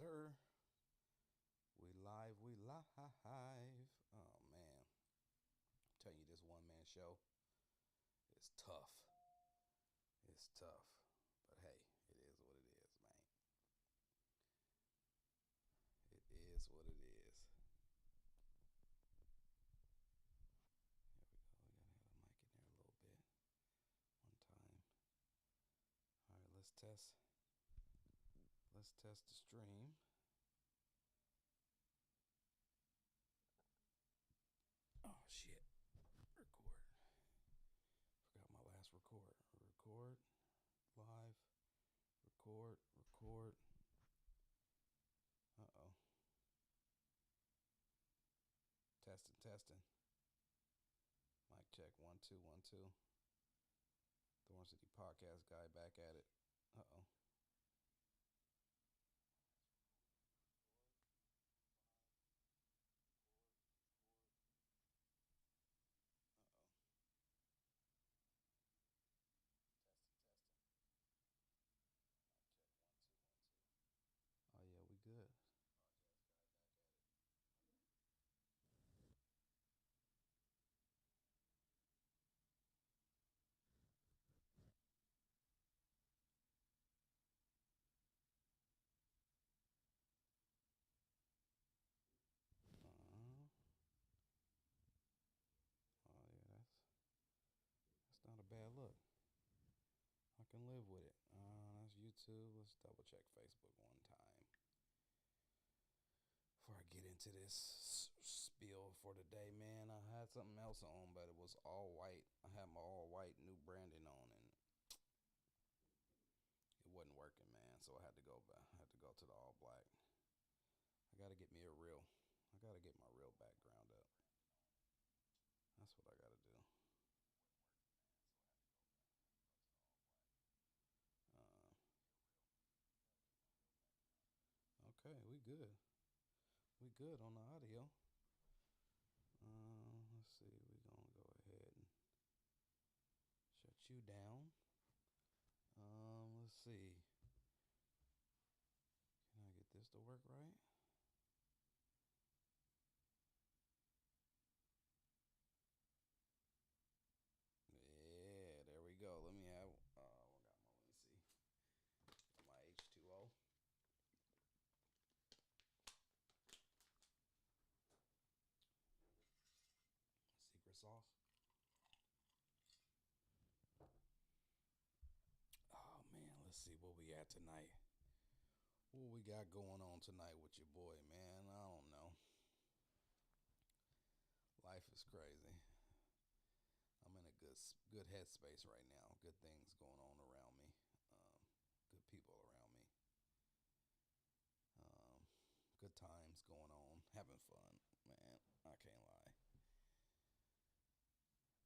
sir. We live, we live. Oh, man. I'm telling you, this one-man show is tough. It's tough. But hey, it is what it is, man. It is what it is. Here we go. We gotta have a mic in there a little bit. One time. All right, let's test. Let's test the stream. Oh, shit. Record. Forgot my last record. Record. Live. Record. Uh-oh. Testing. Mic check. 1 2 1 2. Thorn City podcast guy back at it. Uh-oh. Uh-oh. Testing. Mic check. 1 2 1 2. Oh, yeah, we good. Podcast guy back at it. Oh, yeah, that's not a bad look. I can live with it. That's YouTube. Let's double check Facebook one time before I get into this spiel for the day, man. I had something else on, but it was all white. I had my all white new branding on, and it wasn't working, man. So I had to go back. I had to go to the all black. I got to get me a real. I got to get my real background up. That's what I got to do. Okay, we good. We good on the audio. Let's see. We're going to go ahead and shut you down. Let's see. Can I get this to work right? Yeah, there we go. Let me have, let me see. My H2O. Secret sauce. Oh, man, let's see what we at tonight. What we got going on tonight with your boy, man? I don't know. Life is crazy. I'm in a good headspace right now. Good things going on around me. Good people around me. Good times going on. Having fun, man. I can't lie.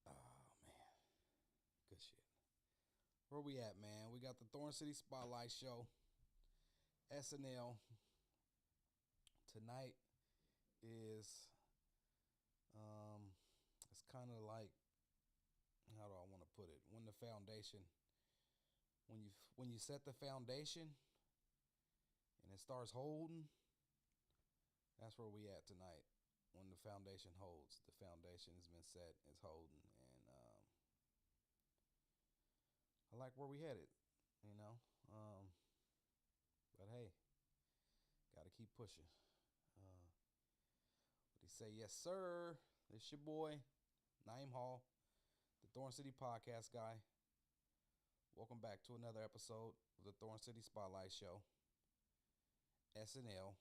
Oh, man. Good shit. Where we at, man? We got the Thorn City Spotlight Show. SNL. Tonight is, it's kind of like, how do I want to put it? When you set the foundation and it starts holding, that's where we at tonight. When the foundation holds, the foundation has been set, it's holding, and I like where we headed, you know. But hey, gotta keep pushing. What he say? Yes, sir. It's your boy, Naeem Hall, the Thorn City podcast guy. Welcome back to another episode of the Thorn City Spotlight Show. SNL.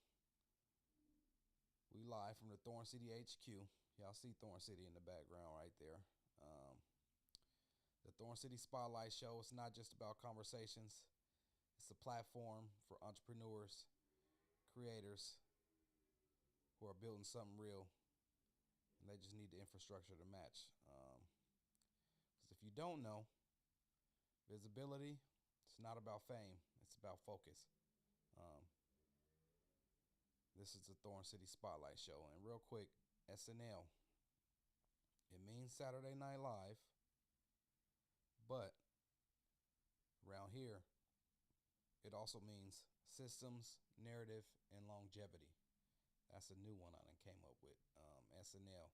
We live from the Thorn City HQ. Y'all see Thorn City in the background right there. The Thorn City Spotlight Show, it's not just about conversations. It's a platform for entrepreneurs, creators who are building something real, and they just need the infrastructure to match. Because if you don't know, visibility, it's not about fame. It's about focus. This is the Thorn City Spotlight Show. And real quick, SNL. It means Saturday Night Live. But around here, it also means Systems, narrative, and longevity. That's a new one I done came up with. SNL.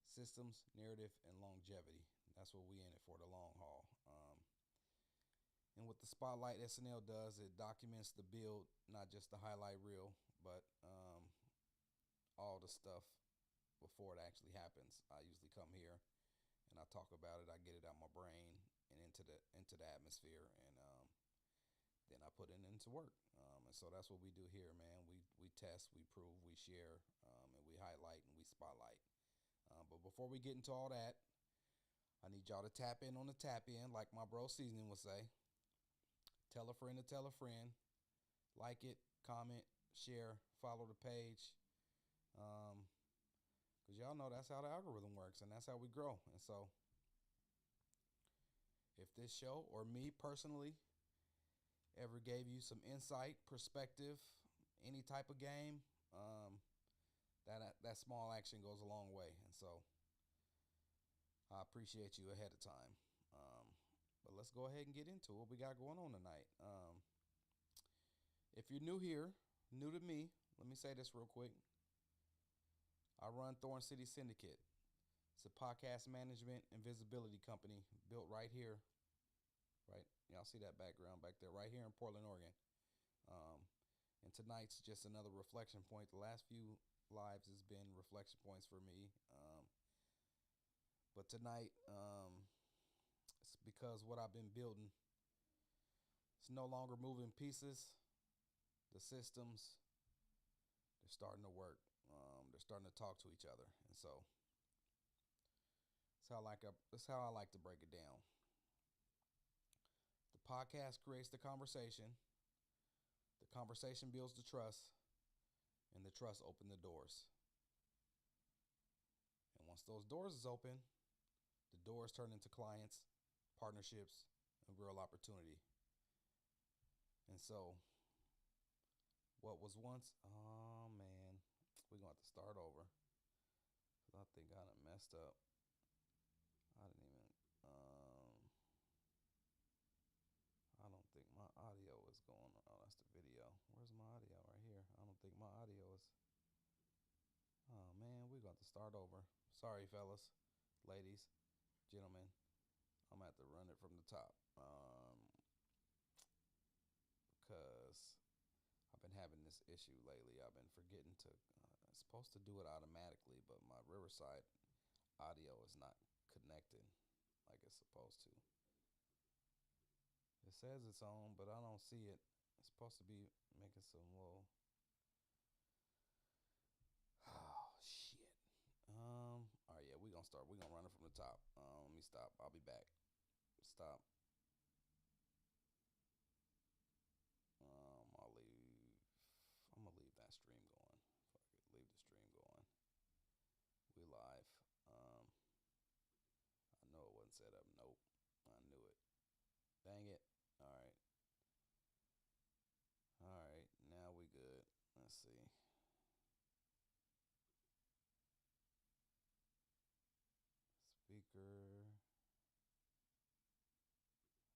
Systems, narrative, and longevity. That's what we in it for, the long haul. And what the Spotlight SNL does, it documents the build, not just the highlight reel, but all the stuff before it actually happens. I usually come here and I talk about it. I get it out my brain and into the atmosphere, and then I put it into work. And so that's what we do here, man. We test, we prove, we share, and we highlight and we spotlight. But before we get into all that, I need y'all to tap in on the tap in, like my bro Seasoning would say. Tell a friend to tell a friend. Like it, comment, share, follow the page. Because y'all know that's how the algorithm works, and that's how we grow. And so if this show or me personally ever gave you some insight, perspective, any type of game, that small action goes a long way. And so I appreciate you ahead of time. But let's go ahead and get into what we got going on tonight. If you're new here, new to me, let me say this real quick. I run Thorn City Syndicate. It's a podcast management and visibility company built right here. Right? Y'all see that background back there, right here in Portland, Oregon. And tonight's just another reflection point. The last few lives has been reflection points for me. But tonight, it's because what I've been building, it's no longer moving pieces. The systems, they're starting to work. They're starting to talk to each other. And so that's how I like to break it down. The podcast creates the conversation builds the trust, and the trust opens the doors. And once those doors is open, the doors turn into clients, partnerships, and real opportunity. And so what was once, oh man, we're going to have to start over. I think I done messed up. I didn't even, I don't think my audio is going on. Oh, that's the video. Where's my audio? Right here. I don't think my audio is. Oh, man, we're going to start over. Sorry, fellas, ladies, gentlemen. I'm going to have to run it from the top. Because I've been having this issue lately. I've been forgetting to, it's supposed to do it automatically, but my Riverside audio is not connected like it's supposed to. It says it's on, but I don't see it. It's supposed to be making some little. Oh shit. All right, yeah, we're gonna start. We're gonna run it from the top. Let me stop. I'll be back. Stop. I'll leave. I'm gonna leave that stream going. Fuck it. Leave the stream going. We live. I know it wasn't set up. Nope. I knew it. Dang it. Alright. Alright. Now we good. Let's see. Speaker.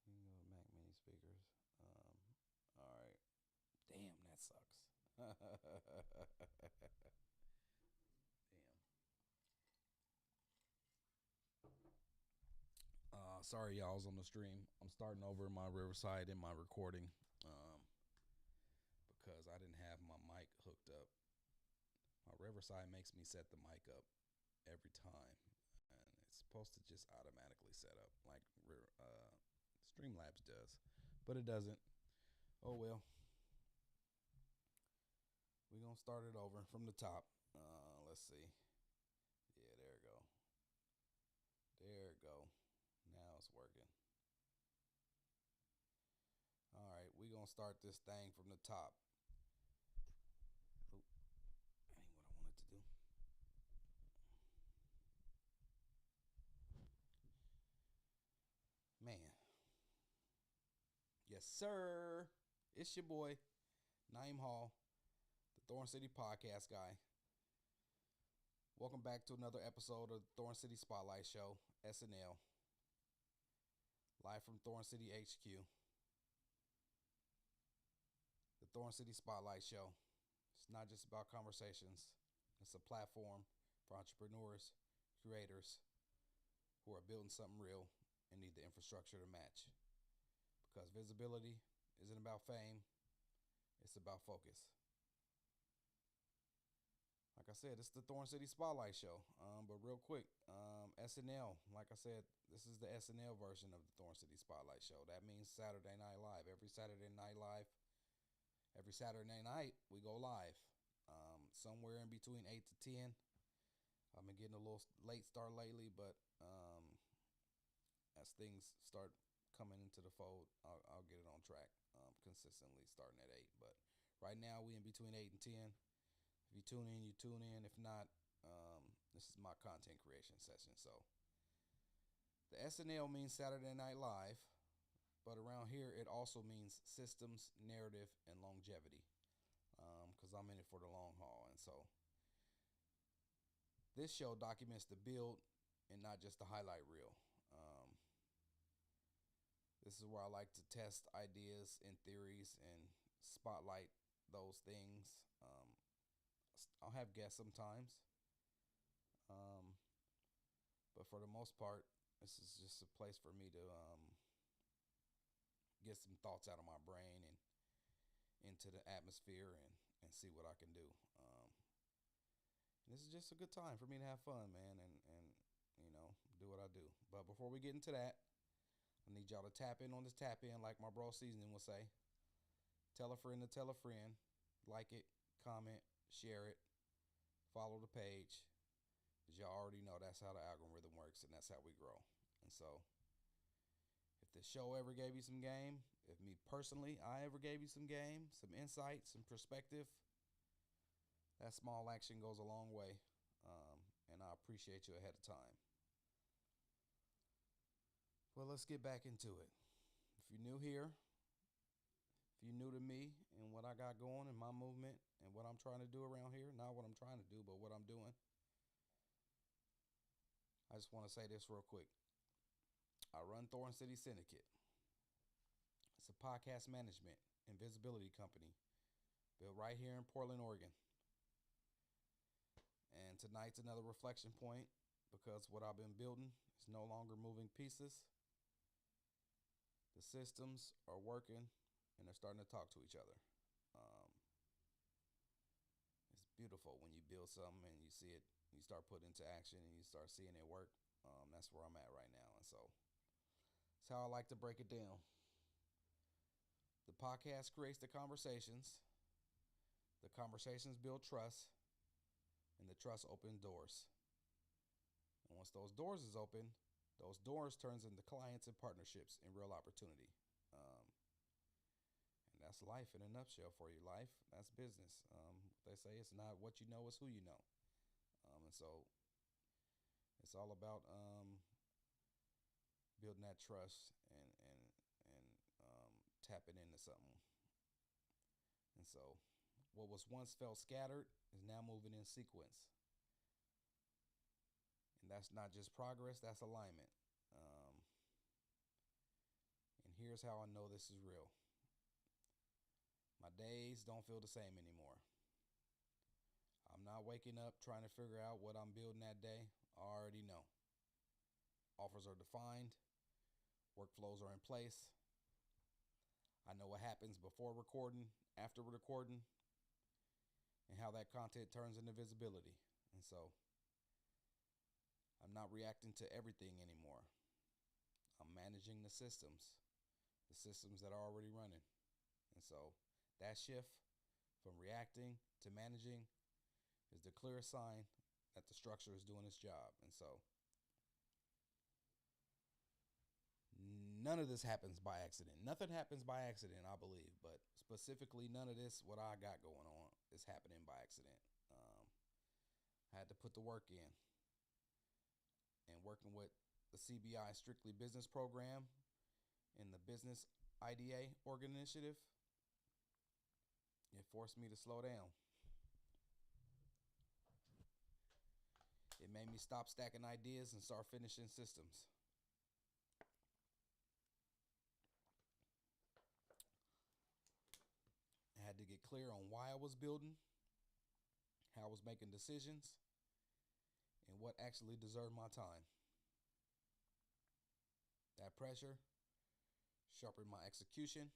You can go Mac Mini speakers. Alright. Damn, that sucks. Sorry, y'all, I was on the stream. I'm starting over my Riverside in my recording because I didn't have my mic hooked up. My Riverside makes me set the mic up every time, and it's supposed to just automatically set up like Streamlabs does, but it doesn't. Oh well. We're going to start it over from the top. Let's see. Yeah, there we go. There we go. Now it's working. All right, we're going to start this thing from the top. Oh, that ain't what I wanted to do. Man. Yes, sir. It's your boy, Naeem Hall, the Thorn City Podcast guy. Welcome back to another episode of the Thorn City Spotlight Show, SNL. Live from Thorn City HQ. Thorn City Spotlight Show. It's not just about conversations, it's a platform for entrepreneurs, creators who are building something real and need the infrastructure to match. Because visibility isn't about fame, it's about focus. Like I said, it's the Thorn City Spotlight Show. But real quick, SNL, like I said, this is the SNL version of the Thorn City Spotlight Show. That means Saturday Night Live. Every Saturday night we go live. Somewhere in between 8 to 10. I've been getting a little late start lately, but as things start coming into the fold, I'll get it on track consistently starting at 8. But right now we in between 8 and 10. If you tune in, you tune in. If not, this is my content creation session. So the SNL means Saturday Night Live, but around here it also means systems, narrative, and longevity, because I'm in it for the long haul. And so this show documents the build and not just the highlight reel. This is where I like to test ideas and theories and spotlight those things. I'll have guests sometimes, but for the most part, this is just a place for me to get some thoughts out of my brain and into the atmosphere and see what I can do. This is just a good time for me to have fun, man, and do what I do. But before we get into that, I need y'all to tap in on this tap in, like my bro Seasoning would say. Tell a friend to tell a friend. Like it, comment, share it, follow the page. As y'all already know, that's how the algorithm works, and that's how we grow. And so, if the show ever gave you some game, if me personally, I ever gave you some game, some insight, some perspective, that small action goes a long way, and I appreciate you ahead of time. Well, let's get back into it. If you're new here, if you're new to me and what I got going in my movement and what I'm trying to do around here, not what I'm trying to do, but what I'm doing, I just want to say this real quick. I run Thorn City Syndicate. It's a podcast management and visibility company built right here in Portland, Oregon. And tonight's another reflection point because what I've been building is no longer moving pieces. The systems are working and they're starting to talk to each other. It's beautiful when you build something and you see it, you start putting into action and you start seeing it work. That's where I'm at right now. And so that's how I like to break it down. The podcast creates the conversations build trust, and the trust opens doors. And once those doors is open, those doors turns into clients and partnerships and real opportunity. And that's life in a nutshell for you. Life, that's business. They say it's not what you know, it's who you know. And so it's all about building that trust and tapping into something. And so what was once felt scattered is now moving in sequence. And that's not just progress, that's alignment. And here's how I know this is real. My days don't feel the same anymore. I'm not waking up trying to figure out what I'm building that day. I already know. Offers are defined. Workflows are in place. I know what happens before recording, after recording, and how that content turns into visibility. And so I'm not reacting to everything anymore. I'm managing the systems that are already running. And so that shift from reacting to managing is the clear sign that the structure is doing its job. And so none of this happens by accident. Nothing happens by accident, I believe. But specifically, none of this, what I got going on, is happening by accident. I had to put the work in. And working with the CBI Strictly Business Program and the Business IDA Organ Initiative, it forced me to slow down. It made me stop stacking ideas and start finishing systems. I had to get clear on why I was building, how I was making decisions, and what actually deserved my time. That pressure sharpened my execution,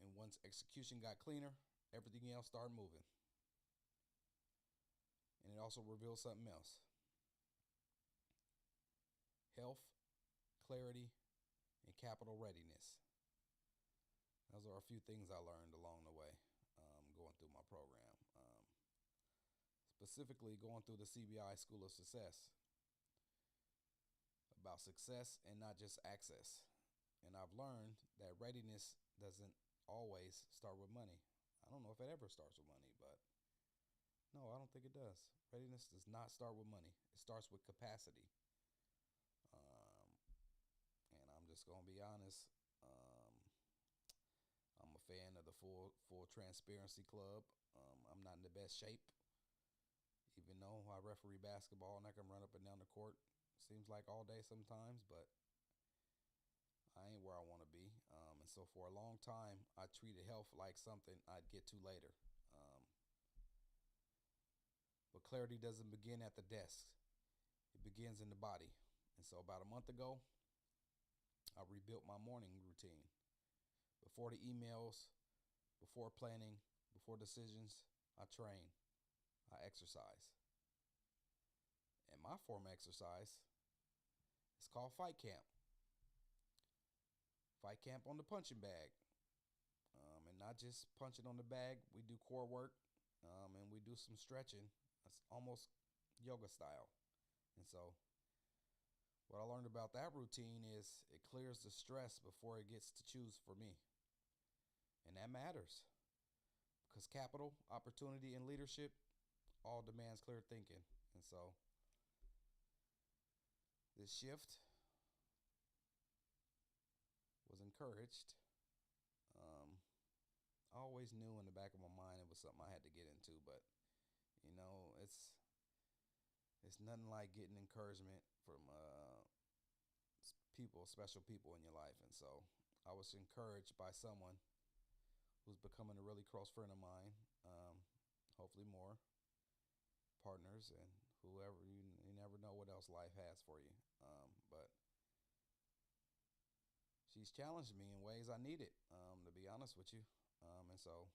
and once execution got cleaner, everything else started moving. And it also revealed something else: health, clarity, and capital readiness. Those are a few things I learned along the way, going through my program. Specifically, going through the CBI School of Success, about success and not just access. And I've learned that readiness doesn't always start with money. I don't know if it ever starts with money, but no, I don't think it does. Readiness does not start with money. It starts with capacity. Um, and I'm just gonna be honest. I'm a fan of the full transparency club. I'm not in the best shape, even though I referee basketball and I can run up and down the court. Seems like all day sometimes, but I ain't where I want to be. And so for a long time, I treated health like something I'd get to later. Um, but clarity doesn't begin at the desk. It begins in the body. And so about a month ago, I rebuilt my morning routine. Before the emails, before planning, before decisions, I train, I exercise. And my form of exercise is called Fight Camp. Fight Camp on the punching bag. And not just punching on the bag, we do core work, and we do some stretching. It's almost yoga style. And so what I learned about that routine is it clears the stress before it gets to choose for me. And that matters because capital, opportunity, and leadership all demands clear thinking. And so this shift was encouraged. I always knew in the back of my mind it was something I had to get into, but you know, it's nothing like getting encouragement from people, special people in your life. And so I was encouraged by someone who's becoming a really close friend of mine. Hopefully more partners and whoever. You never know what else life has for you. But she's challenged me in ways I needed, to be honest with you. And so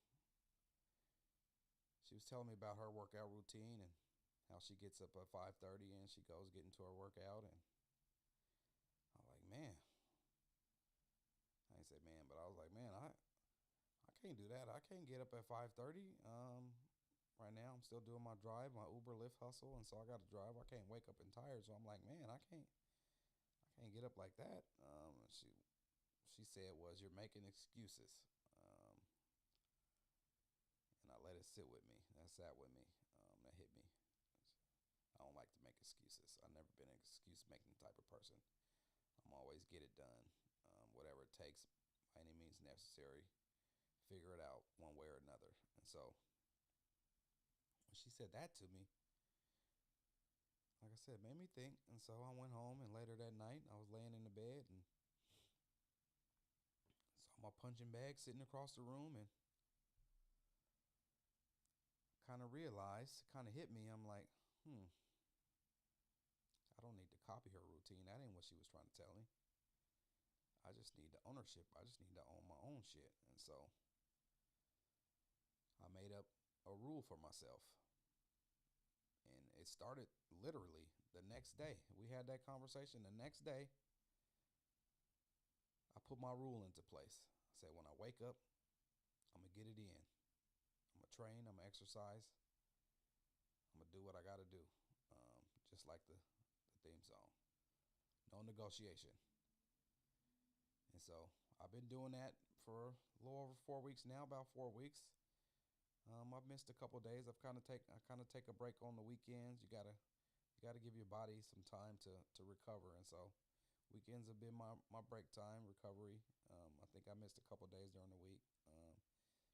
she was telling me about her workout routine and how she gets up at 5:30 and she goes get into her workout. And I'm like, man, I ain't say man, but I was like, man, I can't do that. I can't get up at 5:30. Right now I'm still doing my drive, my Uber Lyft hustle, and so I got to drive. I can't wake up and tired, so I'm like, man, I can't get up like that. She said was you're making excuses. And I let it sit with me. That sat with me. That hit me. I don't like to make excuses. I've never been an excuse making type of person. I'm always get it done, whatever it takes, by any means necessary. Figure it out one way or another. And so when she said that to me, like I said, made me think. And so I went home, and later that night, I was laying in the bed and saw my punching bag sitting across the room, and kind of realized, kind of hit me. I'm like, I don't need to copy her routine. That ain't what she was trying to tell me. I just need the ownership. I just need to own my own shit. And so I made up a rule for myself. And it started literally the next day. We had that conversation the next day. I put my rule into place. I said, when I wake up, I'm going to get it in. I'm going to train. I'm going to exercise. I'm going to do what I got to do. Just like the theme song. No negotiation. And so I've been doing that for a little over 4 weeks now, about 4 weeks. I've missed a couple of days. I kind of take a break on the weekends. You gotta give your body some time to recover. And so weekends have been my break time, recovery. I think I missed a couple of days during the week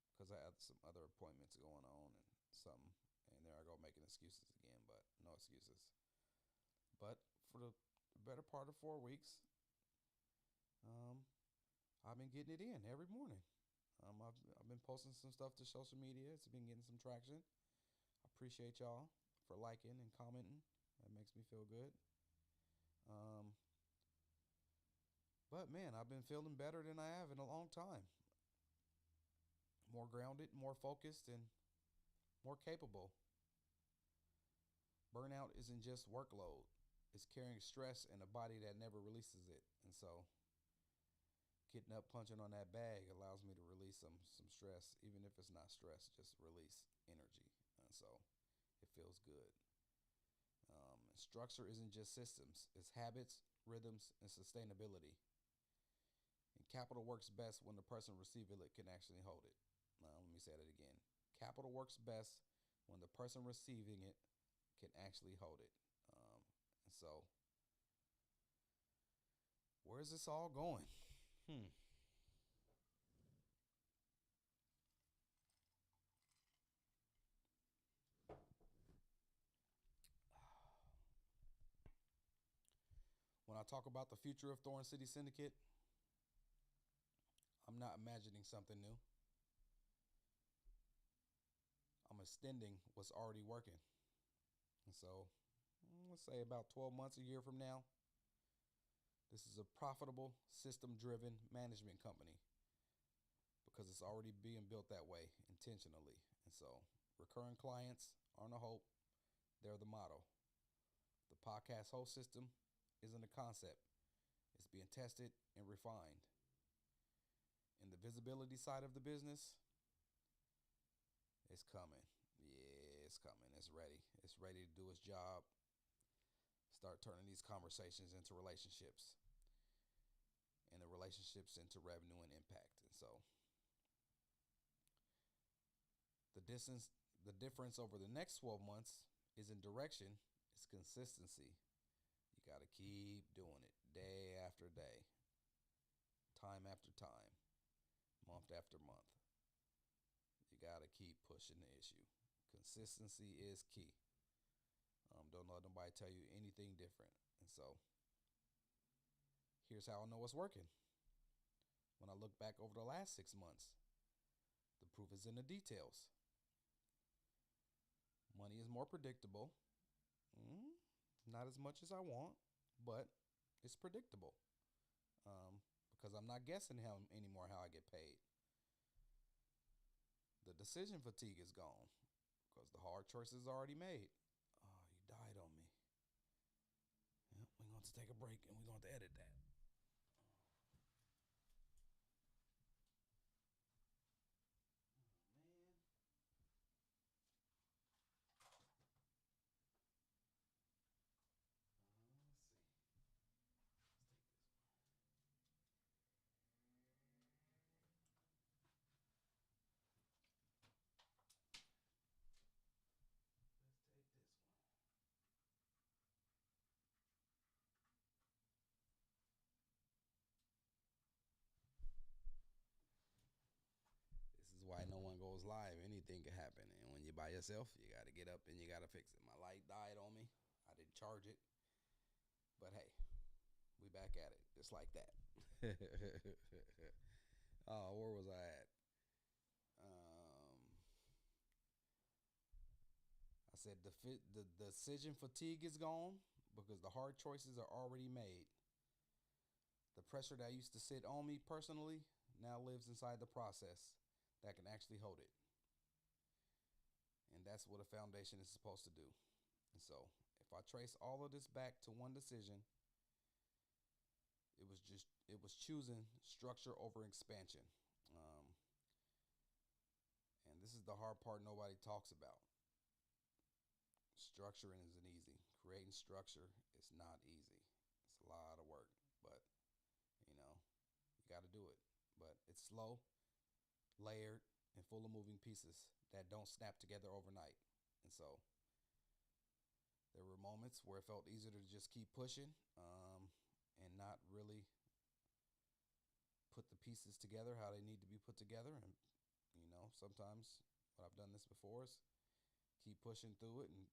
because I had some other appointments going on and something. And there I go making excuses again, but no excuses. But for the better part of 4 weeks, I've been getting it in every morning. I've been posting some stuff to social media. It's been getting some traction. I appreciate y'all for liking and commenting. That makes me feel good. Um, but man, I've been feeling better than I have in a long time. More grounded, more focused, and more capable. Burnout isn't just workload. It's carrying stress in a body that never releases it. And so getting up punching on that bag allows me to release some stress, even if it's not stress, just release energy. And so it feels good. Structure isn't just systems, it's habits, rhythms, and sustainability. And capital works best when the person receiving it can actually hold it. Now, let me say that again. Capital works best when the person receiving it can actually hold it. And so, where's this all going? Hmm. When I talk about the future of Thorn City Syndicate, I'm not imagining something new. I'm extending what's already working. And so, let's say about 12 months, a year from now, this is a profitable, system driven management company because it's already being built that way intentionally. And so, recurring clients aren't a hope, they're the model. The podcast host system isn't a concept, it's being tested and refined. In the visibility side of the business, it's coming. Yeah, it's coming. It's ready. It's ready to do its job. Start turning these conversations into relationships and the relationships into revenue and impact. And so the distance, the difference over the next 12 months isn't direction, it's consistency. You got to keep doing it day after day, time after time, month after month. You got to keep pushing the issue. Consistency is key. Don't let nobody tell you anything different. And so here's how I know it's working. When I look back over the last 6 months, the proof is in the details. Money is more predictable. Not as much as I want, but it's predictable. Because I'm not guessing anymore how I get paid. The decision fatigue is gone because the hard choices are already made. Oh, you died on me. Yep, we're going to take a break and we're going to edit that. Man. Let's see. Let's take this one. Let's take this one. This is why no one goes live. Anything can happen. And when you're by yourself, you got to get up and you got to fix it. My light died on me. I didn't charge it. But hey, we back at it. Just like that. Oh, where was I at? I said the decision fatigue is gone because the hard choices are already made. The pressure that used to sit on me personally now lives inside the process that can actually hold it. And that's what a foundation is supposed to do. And so, if I trace all of this back to one decision, it was choosing structure over expansion. Um, and this is the hard part nobody talks about. Structuring isn't easy. Creating structure is not easy. It's a lot of work, but you know, you got to do it. But it's slow, layered, and full of moving pieces that don't snap together overnight. And so there were moments where it felt easier to just keep pushing and not really put the pieces together how they need to be put together. And, sometimes what I've done this before is keep pushing through it and,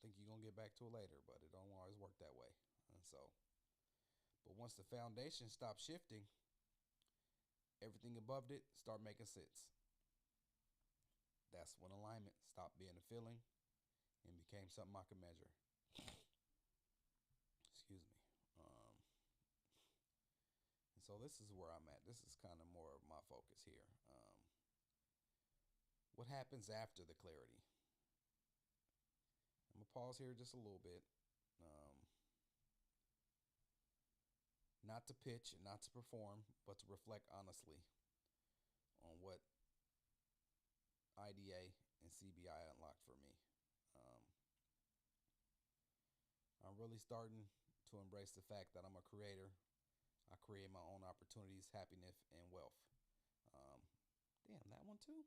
think you're going to get back to it later, but it don't always work that way. And so, but once the foundation stops shifting, Everything above it start making sense. That's when alignment stopped being a feeling and became something I could measure. Excuse me. And so this is where I'm at. This is kind of more of my focus here. What happens after the clarity? I'm gonna pause here just a little bit. Um, Not to pitch and not to perform, but to reflect honestly on what IDA and CBI unlocked for me. Um, I'm really starting to embrace the fact that I'm a creator. I create my own opportunities, happiness, and wealth. Um, Damn, that one too?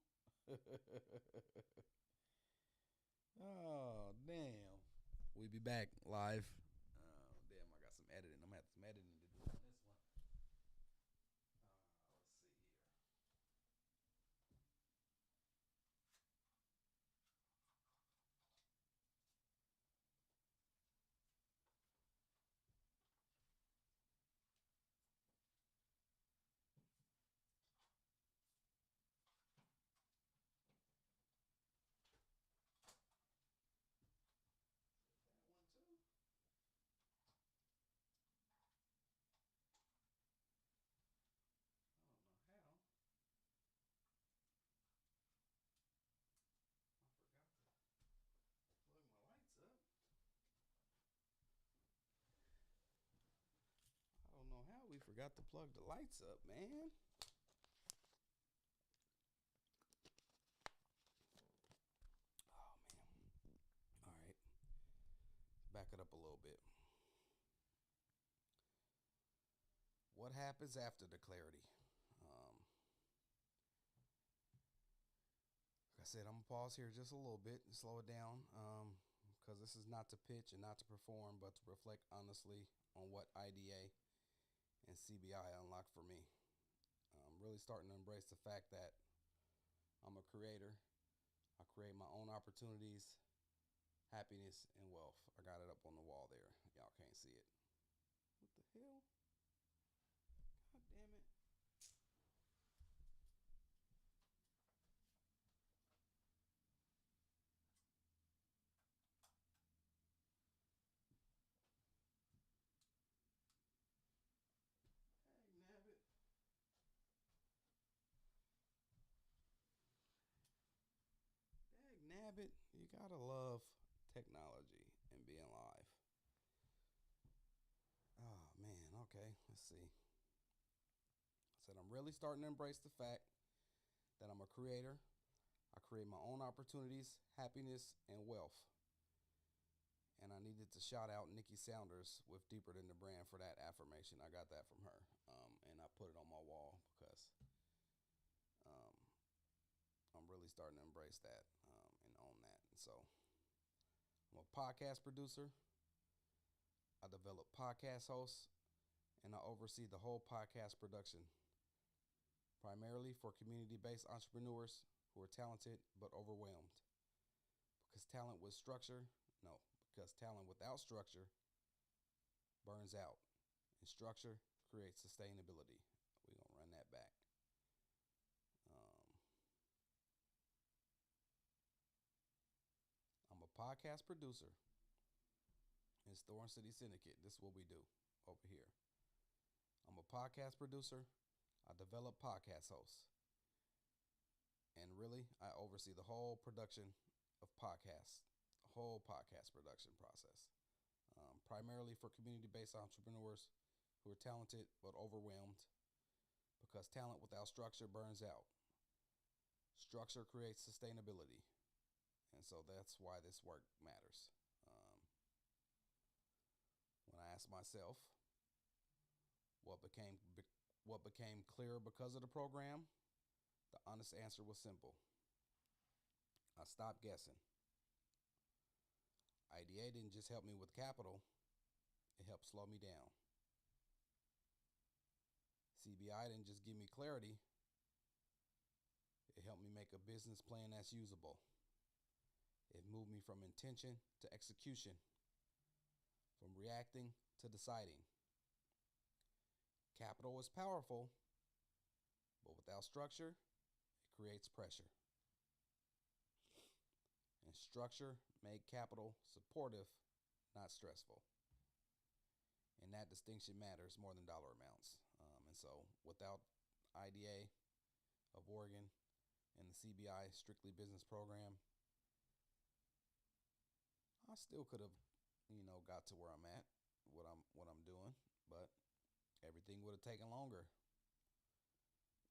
Oh, damn. We be back live. Oh, damn, I got some editing. I'm going to have some editing to do on this one. Let's see here. That one too? I don't know how. I forgot to plug my lights up. I don't know how we forgot to plug the lights up, man. Oh, man. All right. Back it up a little bit. What happens after the clarity? Like I said, I'm going to pause here just a little bit and slow it down because this is not to pitch and not to perform, but to reflect honestly on what IDA and CBI unlocked for me. I'm really starting to embrace the fact that I'm a creator. I create my own opportunities, happiness, and wealth. I got it up on the wall there. Y'all can't see it. What the hell? God damn it. Hey, nabbit. Dag nabbit. You gotta love technology and being live. Oh, man. Okay, let's see. I said I'm really starting to embrace the fact that I'm a creator. I create my own opportunities, happiness, and wealth. And I needed to shout out Nikki Saunders with Deeper Than the Brand for that affirmation. I got that from her, and I put it on my wall because um, I'm really starting to embrace that and own that. And so I'm a podcast producer. I develop podcast hosts, and I oversee the whole podcast production, primarily for community-based entrepreneurs who are talented but overwhelmed. Because talent with structure, no, because talent without structure burns out, and structure creates sustainability. We're going to run that back. I'm a podcast producer. It's Thorn City Syndicate. This is what we do over here. I'm a podcast producer. I develop podcast hosts. And really, I oversee the whole production of podcasts, the whole podcast production process, primarily for community-based entrepreneurs who are talented but overwhelmed because talent without structure burns out. Structure creates sustainability. And so that's why this work matters. When I asked myself what became clear because of the program, the honest answer was simple. I stopped guessing. IDA didn't just help me with capital, it helped slow me down. CBI didn't just give me clarity, it helped me make a business plan that's usable. It moved me from intention to execution, from reacting to deciding. Capital is powerful, But without structure, it creates pressure. And structure made capital supportive, not stressful. And that distinction matters more than dollar amounts. And so without IDA of Oregon and the CBI strictly business program, I still could have, got to where I'm at, what I'm doing, but everything would have taken longer.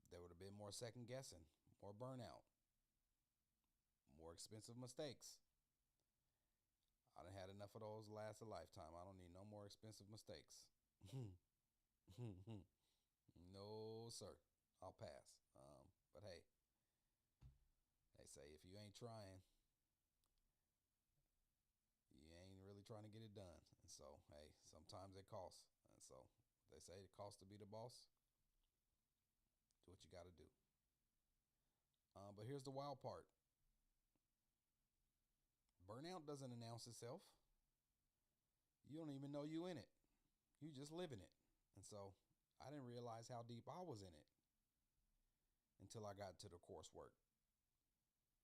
There would have been more second guessing, more burnout, more expensive mistakes. I done had enough of those last a lifetime. I don't need no more expensive mistakes. No, sir. I'll pass. But hey, they say if you ain't trying, you ain't really trying to get it done. And so, hey, sometimes it costs. And so they say it costs to be the boss. Do what you got to do. But here's the wild part. Burnout doesn't announce itself. You don't even know you in it. You just live in it. And so I didn't realize how deep I was in it until I got to the coursework.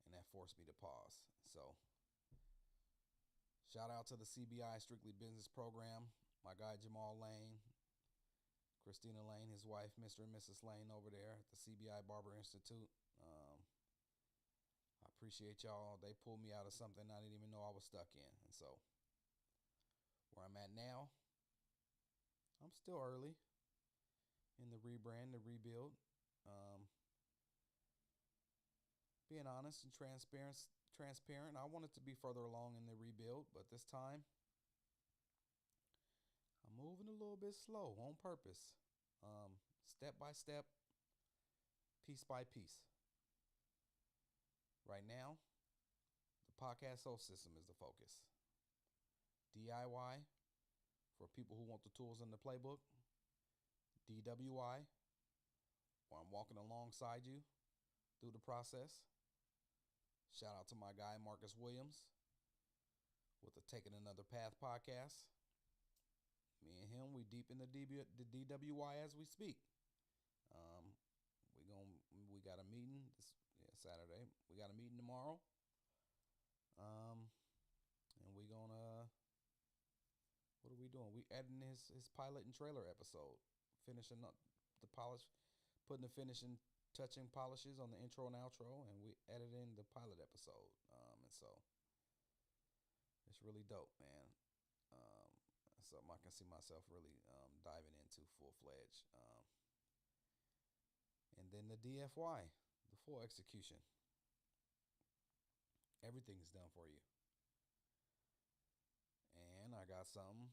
And that forced me to pause. So shout out to the CBI Strictly Business Program. My guy Jamal Lane, Christina Lane, his wife, Mr. and Mrs. Lane over there at the CBI Barber Institute. I appreciate y'all. They pulled me out of something I didn't even know I was stuck in. And so where I'm at now, I'm still early in the rebrand, the rebuild. Being honest and transparent, I wanted to be further along in the rebuild, but this time I'm moving a little bit slow on purpose, step by step, piece by piece. Right now, the podcast host system is the focus. DIY for people who want the tools in the playbook. DWI, where I'm walking alongside you through the process. Shout out to my guy, Marcus Williams, with the Taking Another Path podcast. Me and him, we deep in the DWI as we speak. We got a meeting Saturday. We got a meeting tomorrow. And we gonna, what are we doing? We editing his pilot and trailer episode, finishing up the polish, putting the finishing touching polishes on the intro and outro, and we editing the pilot episode. And so it's really dope, man. Something I can see myself really diving into full-fledged. And then the DFY, the full execution. Everything's done for you. And I got something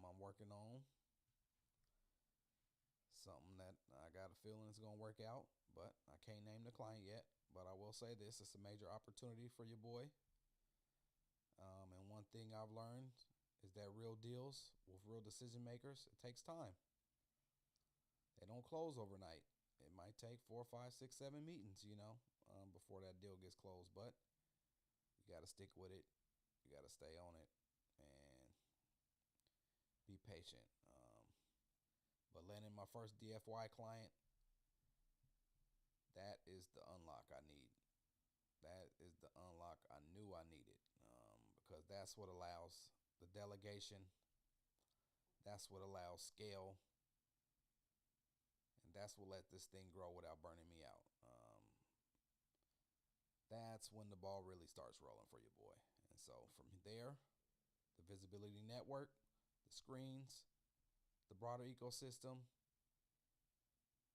I'm working on. Something that I got a feeling is going to work out, but I can't name the client yet. But I will say this, it's a major opportunity for your boy. And one thing I've learned is that real deals with real decision makers, it takes time. They don't close overnight. It might take 4, 5, 6, 7 meetings, before that deal gets closed. But you got to stick with it. You got to stay on it and be patient. But landing my first DFY client, that is the unlock I need. That is the unlock I knew I needed, because that's what allows the delegation. That's what allows scale. And that's what let this thing grow without burning me out. That's when the ball really starts rolling for your boy. And so from there, the visibility network, the screens, the broader ecosystem,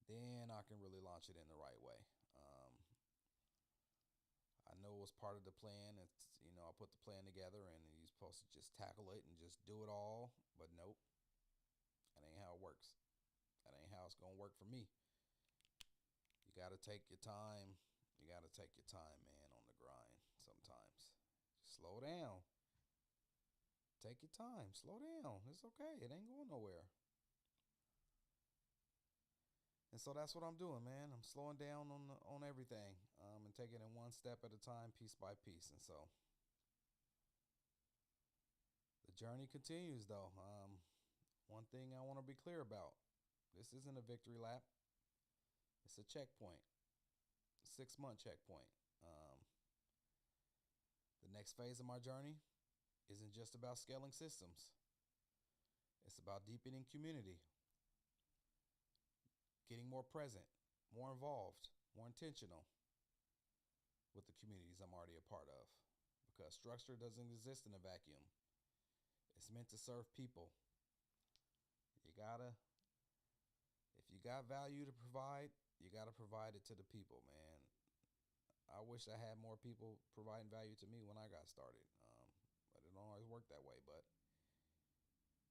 then I can really launch it in the right way. I know it was part of the plan. It's, I put the plan together and you're supposed to just tackle it and just do it all. But nope, that ain't how it works. That ain't how it's going to work for me. You got to take your time. You got to take your time, man, on the grind sometimes. Just slow down. Take your time. Slow down. It's okay. It ain't going nowhere. And so that's what I'm doing, man. I'm slowing down on everything, and taking it one step at a time, piece by piece. And so the journey continues, though. One thing I want to be clear about: this isn't a victory lap. It's a checkpoint, 6 month checkpoint. Um, the next phase of my journey isn't just about scaling systems. It's about deepening community, getting more present, more involved, more intentional with the communities I'm already a part of. Because structure doesn't exist in a vacuum. It's meant to serve people. You gotta, if you got value to provide, you gotta provide it to the people, man. I wish I had more people providing value to me when I got started, but it don't always work that way. But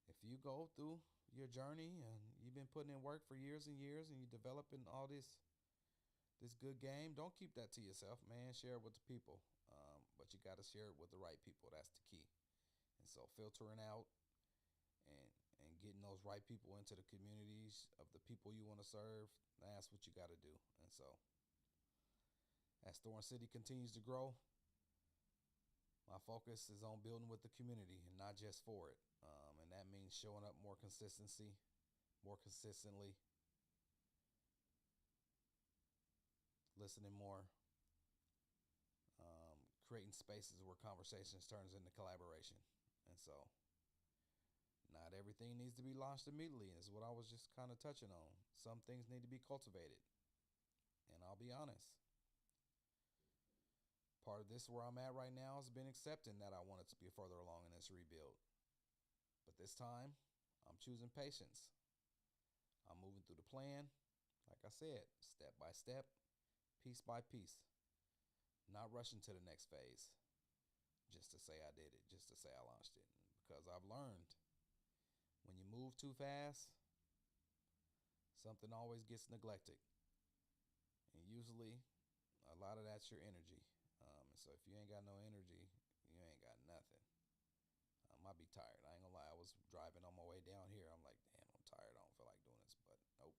if you go through your journey and you've been putting in work for years and years, and you developing all this good game, don't keep that to yourself, man. Share it with the people, but you got to share it with the right people. That's the key. And so filtering out and getting those right people into the communities of the people you want to serve, that's what you got to do. And so as Thorn City continues to grow, my focus is on building with the community and not just for it. And that means showing up more consistently, listening more, creating spaces where conversations turns into collaboration. And so not everything needs to be launched immediately, is what I was just kind of touching on. Some things need to be cultivated. And I'll be honest, part of this where I'm at right now has been accepting that I wanted to be further along in this rebuild. But this time, I'm choosing patience. I'm moving through the plan, like I said, step by step, piece by piece. Not rushing to the next phase just to say I did it, just to say I launched it. Because I've learned when you move too fast, something always gets neglected. And usually, a lot of that's your energy. And so if you ain't got no energy, you ain't got nothing. I'll be tired. I ain't gonna lie. I was driving on my way down here. I'm like, damn, I'm tired. I don't feel like doing this. But nope.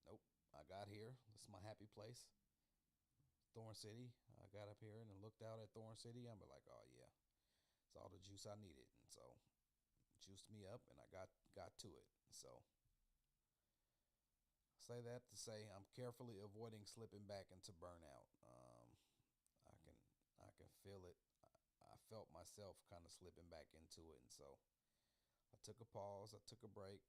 Nope. I got here. This is my happy place. Thorn City. I got up here and looked out at Thorn City. I'm like, oh yeah, it's all the juice I needed. And so juiced me up and I got to it. So I say that to say I'm carefully avoiding slipping back into burnout. I can feel it. I felt myself kind of slipping back into it. And so I took a pause. I took a break.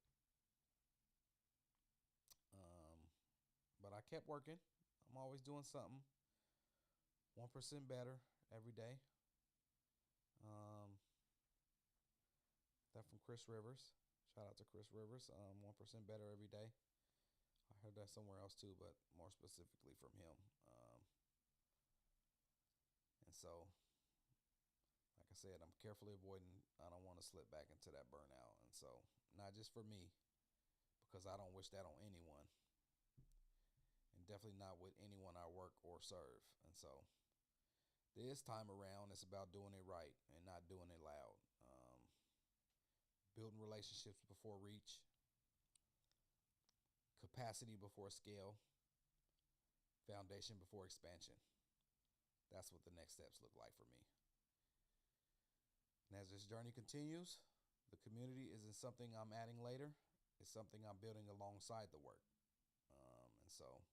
But I kept working. I'm always doing something. 1% better every day. That from Chris Rivers. Shout out to Chris Rivers. 1% better every day. I heard that somewhere else too, but more specifically from him. And so, like I said, I'm carefully avoiding. I don't want to slip back into that burnout. And so, not just for me, because I don't wish that on anyone. And definitely not with anyone I work or serve. And so, this time around, it's about doing it right and not doing it loud. Building relationships before reach, capacity before scale, foundation before expansion. That's what the next steps look like for me. And as this journey continues, the community isn't something I'm adding later. It's something I'm building alongside the work. And so,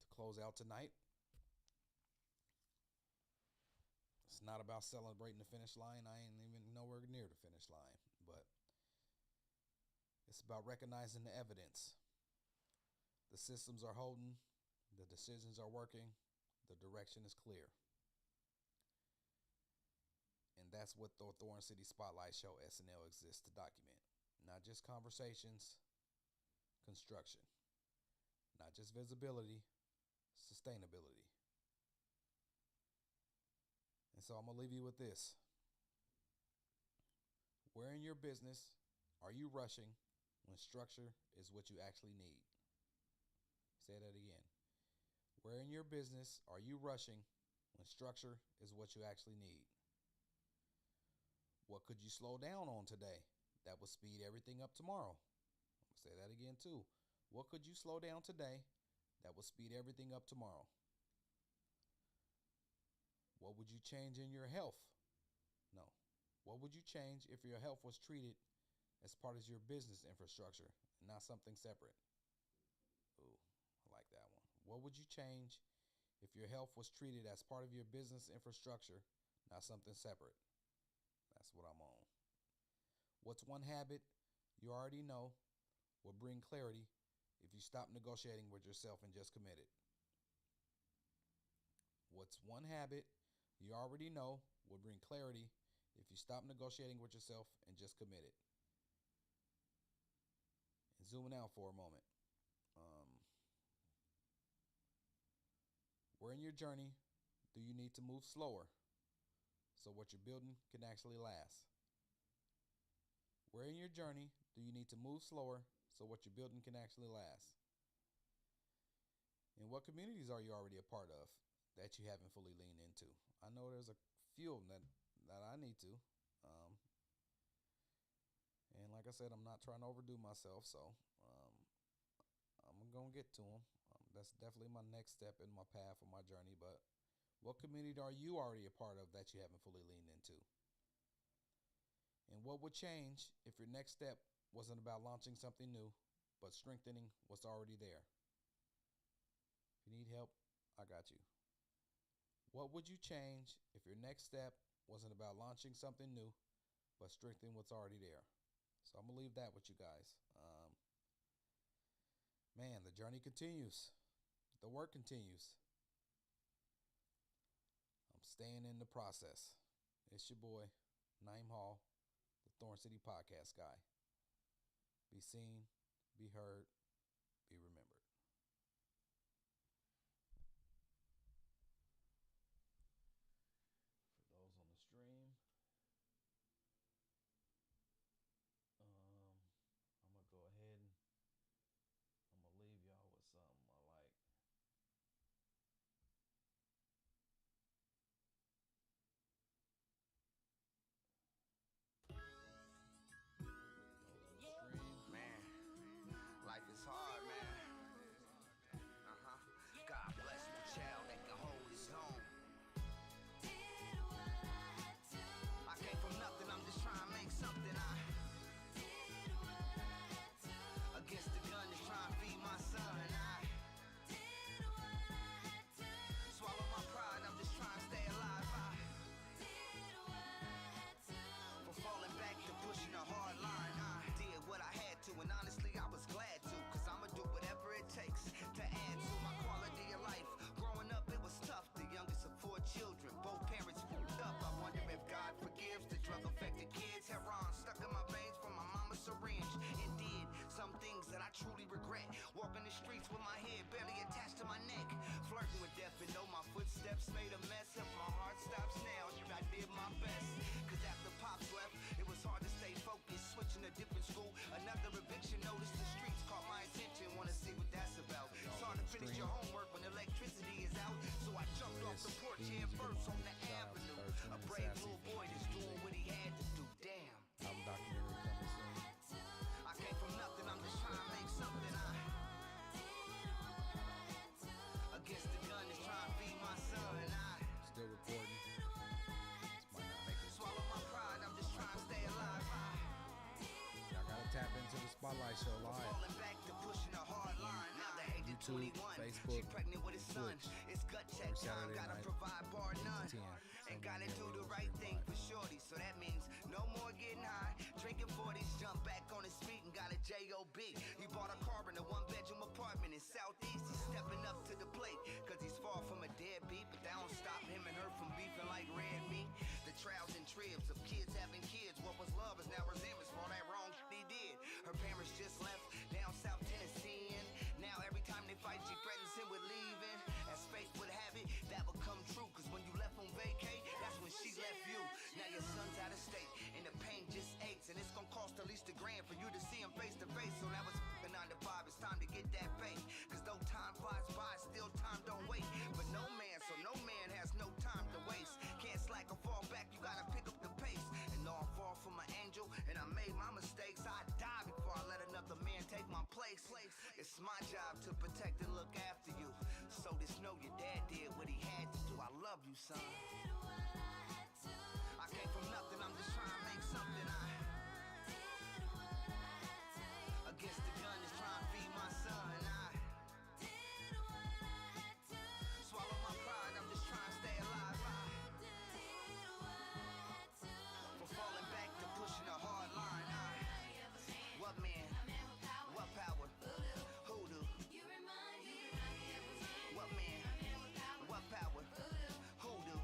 to close out tonight, it's not about celebrating the finish line. I ain't even nowhere near the finish line. But it's about recognizing the evidence. The systems are holding. The decisions are working. The direction is clear. And that's what the Thorn City Spotlight Show SNL exists to document. Not just conversations, construction. Not just visibility, sustainability. And so I'm going to leave you with this. Where in your business are you rushing when structure is what you actually need? Say that again. Where in your business are you rushing when structure is what you actually need? What could you slow down on today that will speed everything up tomorrow? I'm going to say that again too. What could you slow down today that will speed everything up tomorrow? What would you change in your health? No. What would you change if your health was treated as part of your business infrastructure and not something separate? Ooh, I like that one. What would you change if your health was treated as part of your business infrastructure, not something separate? That's what I'm on. What's one habit you already know will bring clarity if you stop negotiating with yourself and just commit it? What's one habit you already know will bring clarity if you stop negotiating with yourself and just commit it? And zooming out for a moment. Where in your journey do you need to move slower so what you're building can actually last? Where in your journey do you need to move slower so what you're building can actually last? And what communities are you already a part of that you haven't fully leaned into? I know there's a few of them that I need to. And like I said, I'm not trying to overdo myself, so I'm going to get to them. That's definitely my next step in my path of my journey. But what community are you already a part of that you haven't fully leaned into? And what would change if your next step wasn't about launching something new, but strengthening what's already there? If you need help, I got you. What would you change if your next step wasn't about launching something new, but strengthening what's already there? So I'm going to leave that with you guys. Man, the journey continues. The work continues. I'm staying in the process. It's your boy, Naeem Hall, the Thorn City Podcast guy. Be seen, be heard, be remembered. For those on the stream, I'm going to go ahead and I'm going to leave y'all with something I like. Man, life is hard, man. God bless my child that can hold his own. I came from nothing, I'm just trying to make something. I against the gun, just trying to feed my son. I swallow my pride, I'm just trying to stay alive. From falling back to pushing a hard line, I did what I had to, and honestly I was glad to, cause I'ma do whatever it takes to add to my quality of life. Growing up it was tough, the youngest of 4 children, both parents fucked up. I wonder if God forgives the drug affected kids. Heroin stuck in my veins from my mama's syringe. It did some things that I truly regret. Walking the streets with my head barely attached to my neck. Flirting with death and know my footsteps made a mess. If my heart stops now, I did my best. Cause after Pops left, it was hard to stay focused. Switching to different school, another eviction notice. The streets caught my attention, wanna see what that's about. It's hard to finish your homework when electricity is out. So I jumped off the porch head first on the avenue. A brave little boy that's doing what he had to do. Damn. Album documentary coming soon. I came from nothing, I'm just trying to make something. I against the gun, just trying to feed my son. I Still recording. This might not make it. swallow my pride, I'm just trying to stay alive. Y'all gotta tap into the Spotlight Show live. Falling back to pushing a hard line. Now the age of YouTube, 21, Facebook, she pregnant with his son. Twitch. It's gut check Every time, Saturday gotta night, provide bar 8 to none. 10. And gotta Somewhere do near the where right we'll thing stream for shorty. So that means no more getting high. Drinking 40s, jump back on his feet and got a J.O.B. He bought a car in a 1-bedroom apartment in Southeast. He's stepping up to the plate, cause he's far from a deadbeat. But that don't stop him and her from beefing like red meat. The trials and tribs of kids having kids. What was love is now resentment for all that wrong he did. Her parents just left down South Tennessee, and now every time they fight, she threatens him with leaving. As fate would have it, that would come true. Cause when you left on vacay, that's when she left you. Now your son's out of state, and the pain just aches. And it's gonna cost at least $1,000 for you to see him face to face. So now it's 9 to 5, it's time to get that pay. Cause though time flies by, still time don't wait. But no man, so no man has no time to waste. Can't slack or fall back, you gotta pick up the pace. And though I'm far from an angel, and I made my mistakes, I die before I let another man take my place. It's my job to protect and look after you. So oldest know your dad did what he had to do. I love you, son. I came from nothing, I'm just trying to make something. Against the gun, just trying to feed my son. Swallow my pride, I'm just trying to stay alive. From falling back to pushing a hard line. What man? What power? Hoodoo. What man? What power? Hoodoo.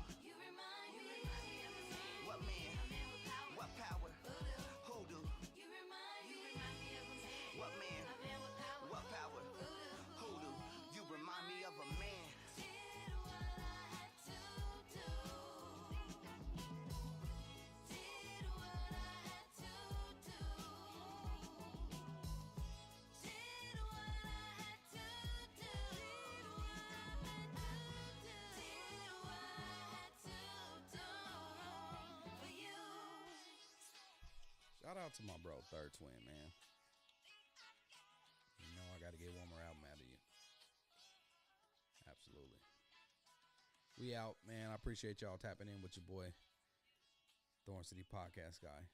What man? What power? Hoodoo. What man? What power? Hoodoo. You remind me of a man. Shout out to my bro, Third Twin, man. You know I got to get one more album out of you. Absolutely. We out, man. I appreciate y'all tapping in with your boy, Thorn City Podcast Guy.